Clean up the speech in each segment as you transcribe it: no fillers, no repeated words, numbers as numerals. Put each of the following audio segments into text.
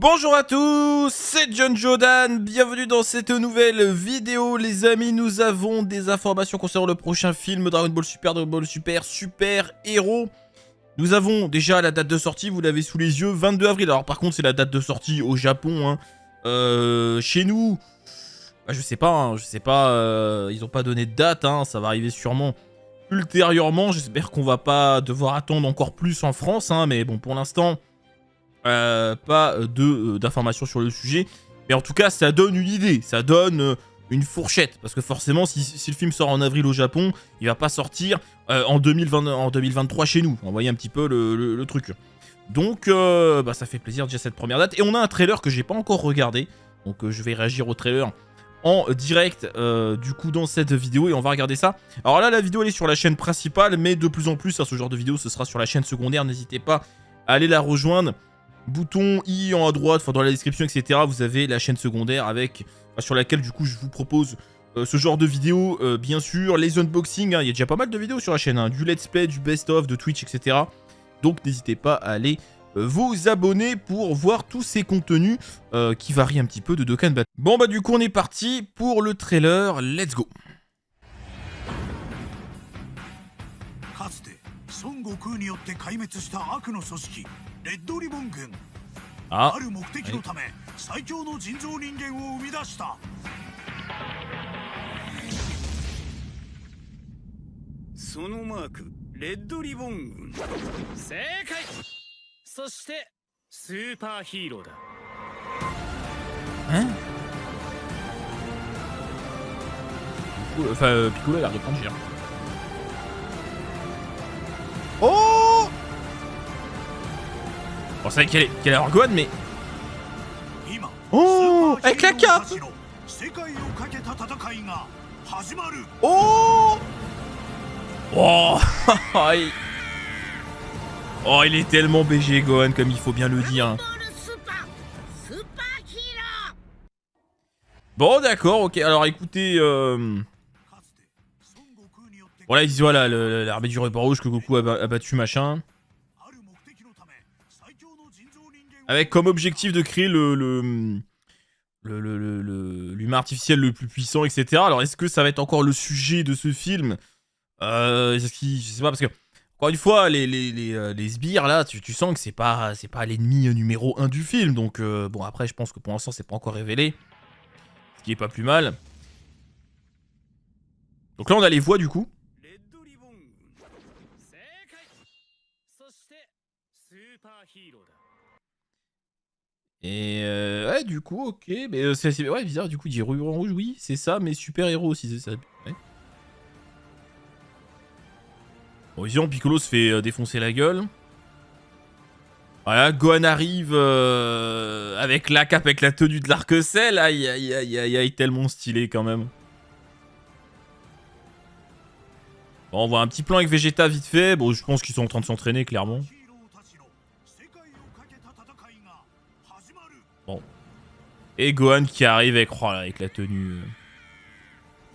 Bonjour à tous, c'est John Jordan, bienvenue dans cette nouvelle vidéo les amis. Nous avons des informations concernant le prochain film Dragon Ball Super, Super Héros. Nous avons déjà la date de sortie, vous l'avez sous les yeux, 22 avril. Alors par contre c'est la date de sortie au Japon, chez nous, bah, je sais pas, ils ont pas donné de date, ça va arriver sûrement ultérieurement. J'espère qu'on va pas devoir attendre encore plus en France, mais bon pour l'instant... pas d'informations sur le sujet, mais en tout cas ça donne une idée, ça donne une fourchette, parce que forcément si le film sort en avril au Japon, il va pas sortir en 2023 chez nous. On voyait un petit peu le truc. Donc bah, ça fait plaisir déjà cette première date, et on a un trailer que j'ai pas encore regardé, donc je vais réagir au trailer en direct du coup dans cette vidéo, et on va regarder ça. Alors là la vidéo elle est sur la chaîne principale, mais de plus en plus ce genre de vidéo ce sera sur la chaîne secondaire, n'hésitez pas à aller la rejoindre. Bouton I en à droite, dans la description, etc. Vous avez la chaîne secondaire sur laquelle du coup je vous propose ce genre de vidéos, bien sûr, les unboxings, il y a déjà pas mal de vidéos sur la chaîne, du let's play, du best-of, de Twitch, etc. Donc n'hésitez pas à aller vous abonner pour voir tous ces contenus qui varient un petit peu de Dokkan Battle. Bon bah du coup on est parti pour le trailer, let's go. Ah, oui. Hein? Enfin, Piccolo a l'air de prendre cher. Oh! Bon, c'est vrai qu'elle a Gohan, mais... Oh! Avec la cape! Oh! Oh! Oh, il est tellement BG, Gohan, comme il faut bien le dire. Bon, d'accord, ok. Alors, écoutez... Voilà, ils disent, voilà, l'armée du ruban rouge que Goku a battu, machin. Avec comme objectif de créer l'humain artificiel le plus puissant, etc. Alors, est-ce que ça va être encore le sujet de ce film? Je sais pas, parce que, encore une fois, les sbires, là, tu sens que c'est pas l'ennemi numéro 1 du film. Donc, bon, après, je pense que pour l'instant, c'est pas encore révélé. Ce qui est pas plus mal. Donc là, on a les voix, du coup. Et ouais, du coup, ok, mais c'est ouais, bizarre, du coup, il dit ruban rouge, oui, c'est ça, mais super héros aussi, c'est ça. Ouais. Bon, disons, Piccolo se fait défoncer la gueule. Voilà, Gohan arrive avec la cape, avec la tenue de l'Arc-Ciel, aïe, aïe, aïe, aïe, aïe, tellement stylé quand même. Bon, on voit un petit plan avec Vegeta vite fait, bon, je pense qu'ils sont en train de s'entraîner, clairement. Bon. Et Gohan qui arrive avec, oh là, avec la tenue...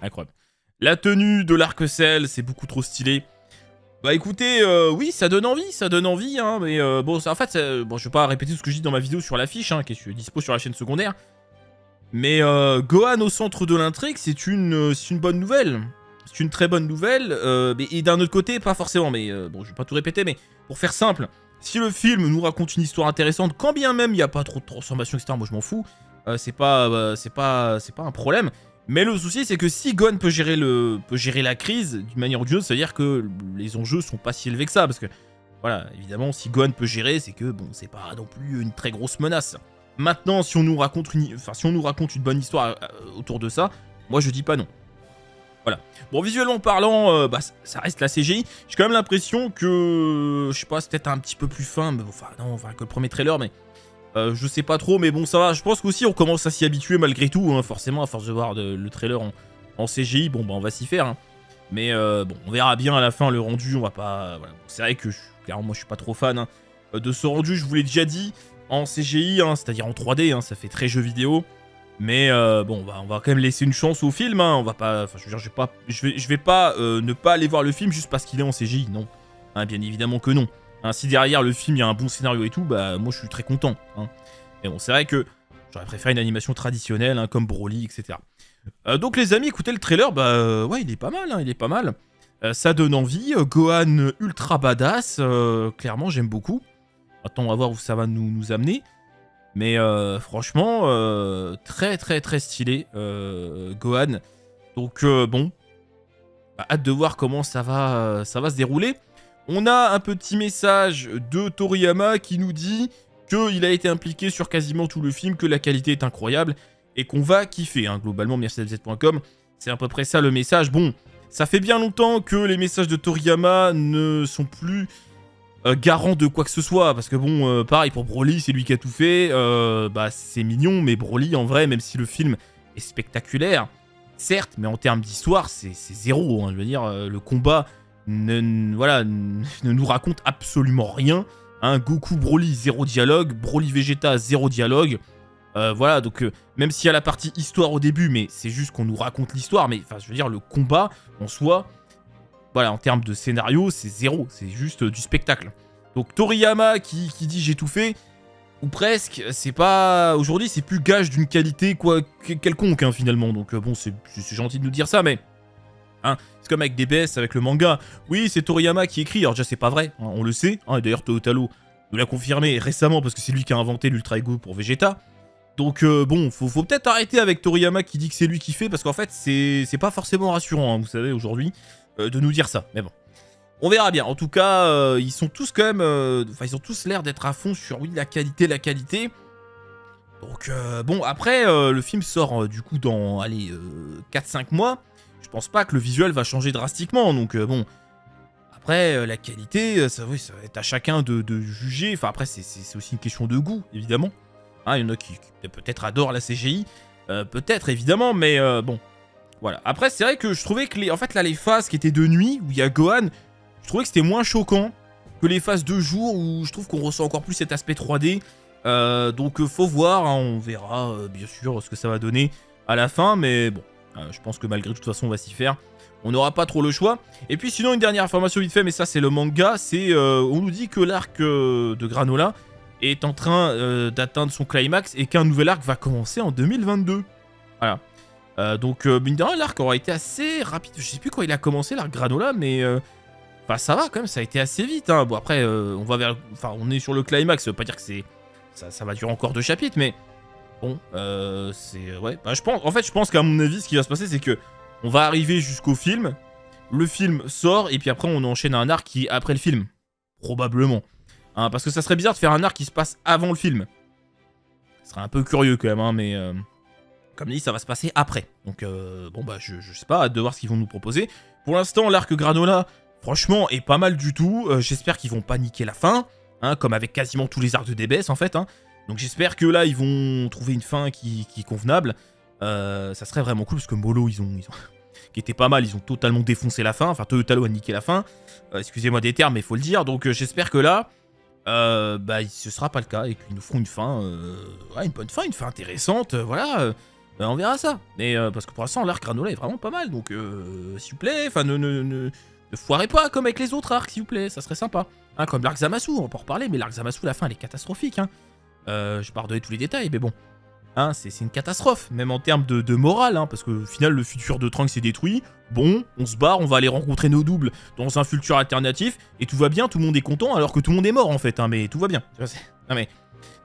incroyable. La tenue de l'Arc-Ciel, c'est beaucoup trop stylé. Bah écoutez, oui, ça donne envie, mais bon, en fait, bon, je vais pas répéter tout ce que je dis dans ma vidéo sur l'affiche, qui est dispo sur la chaîne secondaire. Mais Gohan au centre de l'intrigue, c'est une bonne nouvelle. C'est une très bonne nouvelle, et d'un autre côté, pas forcément, mais bon, je vais pas tout répéter, mais pour faire simple, si le film nous raconte une histoire intéressante, quand bien même il n'y a pas trop de transformations, etc., moi je m'en fous, c'est pas un problème. Mais le souci, c'est que si Gohan peut gérer la crise d'une manière ou d'une autre, ça veut dire que les enjeux sont pas si élevés que ça, parce que, voilà, évidemment, si Gohan peut gérer, c'est que, bon, c'est pas non plus une très grosse menace. Maintenant, si on nous raconte une bonne histoire autour de ça, moi je dis pas non. Voilà. Bon, visuellement parlant, bah, ça reste la CGI. J'ai quand même l'impression que, je sais pas, c'est peut-être un petit peu plus fin, mais enfin, non, enfin, que le premier trailer, mais je sais pas trop, mais bon, ça va. Je pense qu'aussi, on commence à s'y habituer malgré tout, forcément, à force de voir le trailer en CGI, bon, bah, on va s'y faire, Mais bon, on verra bien à la fin le rendu, on va pas... Voilà. C'est vrai que, clairement, moi, je suis pas trop fan de ce rendu, je vous l'ai déjà dit, en CGI, c'est-à-dire en 3D, ça fait très jeu vidéo. Mais bon, on va quand même laisser une chance au film, On va pas, enfin, je veux dire, je vais pas ne pas aller voir le film juste parce qu'il est en CGI, non. Bien évidemment que non. Si derrière le film il y a un bon scénario et tout, bah moi je suis très content. Mais bon, c'est vrai que j'aurais préféré une animation traditionnelle, hein, comme Broly, etc. Donc les amis, écoutez le trailer, ouais, il est pas mal, hein, il est pas mal. Ça donne envie, Gohan ultra badass, clairement j'aime beaucoup. Attends, on va voir où ça va nous amener. Mais franchement, très très très stylé, Gohan. Donc bon, hâte de voir comment ça va se dérouler. On a un petit message de Toriyama qui nous dit qu'il a été impliqué sur quasiment tout le film, que la qualité est incroyable et qu'on va kiffer. Hein. Globalement, mercedez.com, c'est à peu près ça le message. Bon, ça fait bien longtemps que les messages de Toriyama ne sont plus garants de quoi que ce soit. Parce que bon, pareil pour Broly, c'est lui qui a tout fait. C'est mignon, mais Broly, en vrai, même si le film est spectaculaire, certes, mais en termes d'histoire, c'est zéro. Hein. Je veux dire, le combat ne nous raconte absolument rien. Hein. Goku, Broly, zéro dialogue. Broly, Vegeta, zéro dialogue. Voilà, donc même s'il y a la partie histoire au début, mais c'est juste qu'on nous raconte l'histoire. Mais enfin, je veux dire, le combat en soi, voilà, en termes de scénario, c'est zéro. C'est juste du spectacle. Donc Toriyama qui dit j'ai tout fait, ou presque, c'est pas... Aujourd'hui, c'est plus gage d'une qualité quelconque, hein, finalement. Donc bon, c'est gentil de nous dire ça, mais... Hein, c'est comme avec DBS, avec le manga. Oui, c'est Toriyama qui écrit. Alors déjà, c'est pas vrai, hein, on le sait. Hein, et d'ailleurs, Toyotaro nous l'a confirmé récemment, parce que c'est lui qui a inventé l'Ultra Ego pour Vegeta. Donc bon, faut peut-être arrêter avec Toriyama qui dit que c'est lui qui fait, parce qu'en fait, c'est pas forcément rassurant, hein, vous savez, aujourd'hui, de nous dire ça. Mais bon, on verra bien. En tout cas, ils sont tous quand même... ils ont tous l'air d'être à fond sur, oui, la qualité. Donc bon, après, le film sort du coup dans, allez, 4-5 mois. Je pense pas que le visuel va changer drastiquement, donc bon... Après, la qualité, ça va être à chacun de juger. Enfin, après, c'est aussi une question de goût, évidemment. Hein, il y en a qui peut-être adorent la CGI, peut-être évidemment, mais bon, voilà. Après, c'est vrai que je trouvais que en fait là, les phases qui étaient de nuit, où il y a Gohan, je trouvais que c'était moins choquant que les phases de jour, où je trouve qu'on ressent encore plus cet aspect 3D. Donc faut voir, hein, on verra bien sûr ce que ça va donner à la fin, mais bon, je pense que malgré tout, de toute façon, on va s'y faire. On n'aura pas trop le choix. Et puis sinon, une dernière information vite fait, mais ça c'est le manga, c'est on nous dit que l'arc de Granola est en train d'atteindre son climax et qu'un nouvel arc va commencer en 2022. Voilà. Donc, mine de rien, l'arc aura été assez rapide. Je sais plus quand il a commencé, l'arc Granola, mais... ça va quand même, ça a été assez vite. Hein. Bon, après, on est sur le climax, ça veut pas dire que ça va durer encore 2 chapitres, mais... Bon, c'est... Ouais, je pense qu'à mon avis, ce qui va se passer, c'est que on va arriver jusqu'au film, le film sort, et puis après, on enchaîne un arc qui est après le film. Probablement. Hein, parce que ça serait bizarre de faire un arc qui se passe avant le film. Ce serait un peu curieux quand même, hein, mais comme dit, ça va se passer après. Donc bon je sais pas, hâte de voir ce qu'ils vont nous proposer. Pour l'instant, l'arc Granola, franchement, est pas mal du tout. J'espère qu'ils vont pas niquer la fin, hein, comme avec quasiment tous les arcs de DBS en fait. Hein. Donc j'espère que là, ils vont trouver une fin qui est convenable. Ça serait vraiment cool parce que Molo, ils ont qui était pas mal, ils ont totalement défoncé la fin. Enfin, Toyotaro a niqué la fin. Excusez-moi des termes, mais il faut le dire. Donc j'espère que là, ce sera pas le cas et qu'ils nous feront une fin, une bonne fin, une fin intéressante, voilà, on verra ça. Mais parce que pour l'instant l'arc Granola est vraiment pas mal, donc s'il vous plaît, enfin ne foirez pas comme avec les autres arcs, s'il vous plaît, ça serait sympa. Hein, comme l'arc Zamasu, on peut en reparler, mais l'arc Zamasu, la fin elle est catastrophique. Hein. Je vais redonner tous les détails, mais bon. Hein, c'est une catastrophe, même en termes de morale, hein, parce qu'au final, le futur de Trunks est détruit. Bon, on se barre, on va aller rencontrer nos doubles dans un futur alternatif, et tout va bien, tout le monde est content, alors que tout le monde est mort, en fait, hein, mais tout va bien. Non, mais...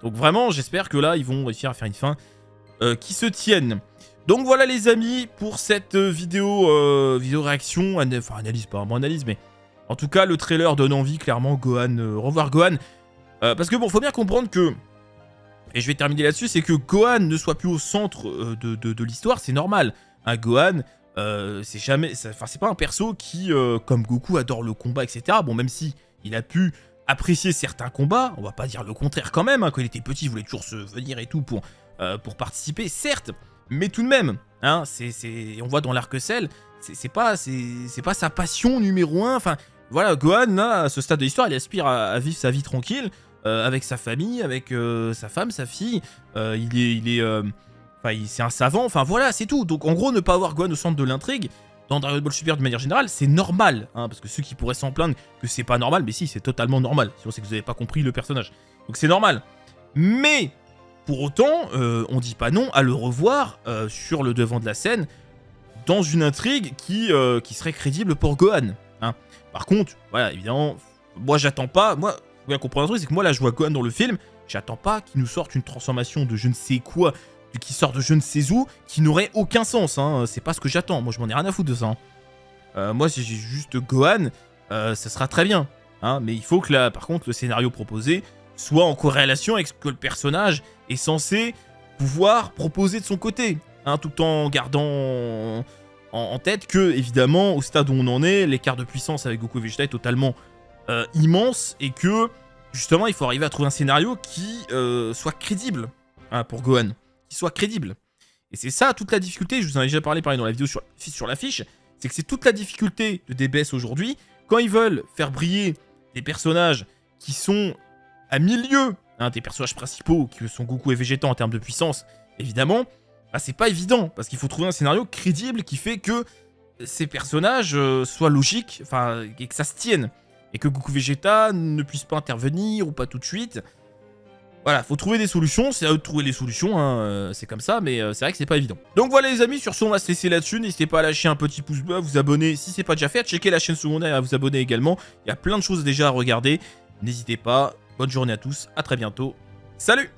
Donc vraiment, j'espère que là, ils vont réussir à faire une fin qui se tienne. Donc voilà, les amis, pour cette vidéo réaction, enfin analyse, pas vraiment analyse, mais... En tout cas, le trailer donne envie, clairement, Gohan, revoir Gohan. Parce que bon, faut bien comprendre que... Et je vais terminer là-dessus, c'est que Gohan ne soit plus au centre de l'histoire, c'est normal. Un Gohan, c'est jamais... c'est pas un perso qui, comme Goku, adore le combat, etc. Bon, même si il a pu apprécier certains combats, on va pas dire le contraire quand même, hein, quand il était petit, il voulait toujours se venir et tout pour participer, certes, mais tout de même, hein, on voit dans l'arc Cell, c'est pas sa passion numéro 1, enfin, voilà, Gohan, là, à ce stade de l'histoire, il aspire à vivre sa vie tranquille, avec sa famille, avec sa femme, sa fille, c'est un savant, enfin voilà, c'est tout. Donc en gros, ne pas avoir Gohan au centre de l'intrigue, dans Dragon Ball Super de manière générale, c'est normal, hein, parce que ceux qui pourraient s'en plaindre que c'est pas normal, mais si, c'est totalement normal, sinon c'est que vous n'avez pas compris le personnage. Donc c'est normal. Mais, Pour autant, on dit pas non à le revoir sur le devant de la scène dans une intrigue qui serait crédible pour Gohan. Hein. Par contre, voilà, évidemment, moi j'attends pas. Moi, vous bien comprendre un truc, c'est que moi là je vois Gohan dans le film, j'attends pas qu'il nous sorte une transformation de je ne sais quoi, qui sort de je ne sais où, qui n'aurait aucun sens. Hein. C'est pas ce que j'attends. Moi je m'en ai rien à foutre de ça. Hein. Moi si j'ai juste Gohan, ça sera très bien. Hein. Mais il faut que là, par contre, le scénario proposé soit en corrélation avec ce que le personnage est censé pouvoir proposer de son côté. Hein, tout en gardant en tête que, évidemment, au stade où on en est, l'écart de puissance avec Goku et Vegeta est totalement immense et que, justement, il faut arriver à trouver un scénario qui soit crédible pour Gohan. Qui soit crédible. Et c'est ça toute la difficulté, je vous en ai déjà parlé dans la vidéo sur l'affiche, c'est que c'est toute la difficulté de DBS aujourd'hui, quand ils veulent faire briller des personnages qui sont à milieu des personnages principaux, qui sont Goku et Vegeta en termes de puissance, évidemment, bah, c'est pas évident, parce qu'il faut trouver un scénario crédible qui fait que ces personnages soient logiques, enfin, et que ça se tienne, et que Goku Vegeta ne puisse pas intervenir, ou pas tout de suite. Voilà, faut trouver des solutions, c'est à eux de trouver les solutions, hein, c'est comme ça, mais c'est vrai que c'est pas évident. Donc voilà les amis, sur ce on va se laisser là-dessus, n'hésitez pas à lâcher un petit pouce bleu, à vous abonner si c'est pas déjà fait, à checker la chaîne secondaire et à vous abonner également, il y a plein de choses déjà à regarder, n'hésitez pas, bonne journée à tous, à très bientôt, salut!